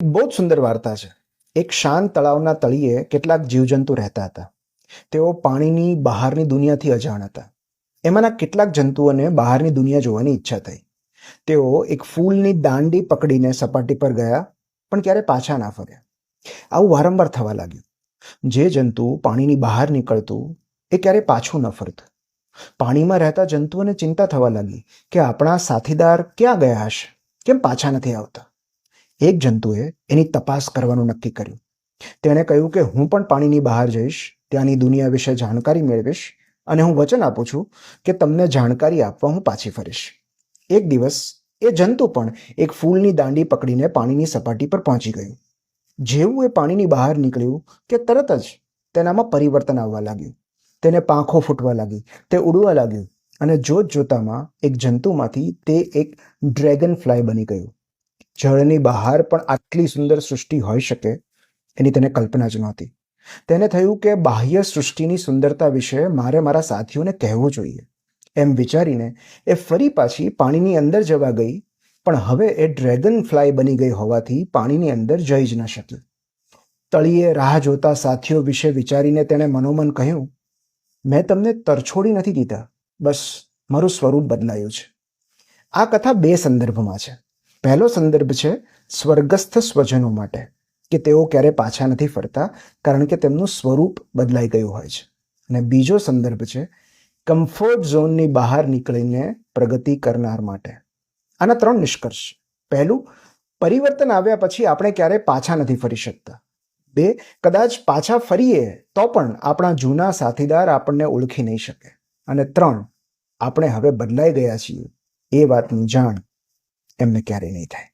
બહુ જ સુંદર વાર્તા છે. એક શાંત તળાવના તળિયે કેટલાક જીવજંતુ રહેતા હતા. તેઓ પાણીની બહારની દુનિયાથી અજાણ હતા. એમાંના કેટલાક જંતુઓને બહારની દુનિયા જોવાની ઈચ્છા થઈ. તેઓ એક ફૂલની દાંડી પકડીને સપાટી પર ગયા, પણ ક્યારે પાછા ના ફર્યા. આવું વારંવાર થવા લાગ્યું. જે જંતુ પાણીની બહાર નીકળતું એ ક્યારે પાછું ન ફરતું. પાણીમાં રહેતા જંતુઓને ચિંતા થવા લાગી કે આપણા સાથીદાર ક્યાં ગયા હશે, કેમ પાછા નથી આવતા. એક જંતુએ એની તપાસ કરવાનું નક્કી કર્યું. તેણે કહ્યું કે હું પણ પાણીની બહાર જઈશ, ત્યાંની દુનિયા વિશે જાણકારી મેળવીશ અને હું વચન આપું છું કે તમને જાણકારી આપવા હું પાછી ફરીશ. એક દિવસ એ જંતુ પણ એક ફૂલની દાંડી પકડીને પાણીની સપાટી પર પહોંચી ગયું. જેવું એ પાણીની બહાર નીકળ્યું કે તરત જ તેનામાં પરિવર્તન આવવા લાગ્યું. તેને પાંખો ફૂટવા લાગી, તે ઉડવા લાગ્યું અને જોત જોતામાં એક જંતુમાંથી તે એક ડ્રેગન ફ્લાય બની ગયું. જળની બહાર પણ આટલી સુંદર સૃષ્ટિ હોઈ શકે એની તેને કલ્પના જ નહોતી. તેને થયું કે બાહ્ય સૃષ્ટિની સુંદરતા વિશે મારે મારા સાથીઓને કહેવું જોઈએ. એમ વિચારીને એ ફરી પાછી પાણીની અંદર જવા ગઈ, પણ હવે એ ડ્રેગન ફ્લાય બની ગઈ હોવાથી પાણીની અંદર જઈ જ ન શકી. તળિયે રાહ જોતા સાથીઓ વિશે વિચારીને તેણે મનોમન કહ્યું, મેં તમને તરછોડી નથી દીધા, બસ મારું સ્વરૂપ બદલાયું છે. આ કથા બે સંદર્ભમાં છે. પહેલો સંદર્ભ છે સ્વર્ગસ્થ સ્વજનો માટે, કે તેઓ ક્યારે પાછા નથી ફરતા કારણ કે તેમનું સ્વરૂપ બદલાઈ ગયું હોય છે. અને બીજો સંદર્ભ છે કમ્ફર્ટ ઝોનની બહાર નીકળીને પ્રગતિ કરનાર માટે. આના 3 નિષ્કર્ષ. પહેલું, પરિવર્તન આવ્યા પછી આપણે ક્યારે પાછા નથી ફરી શકતા. 2, કદાચ પાછા ફરીએ તો પણ આપણા જૂના સાથીદાર આપણને ઓળખી નહીં શકે. અને 3, આપણે હવે બદલાઈ ગયા છીએ એ વાતની જાણ એમને ક્યારેય નહીં થાય.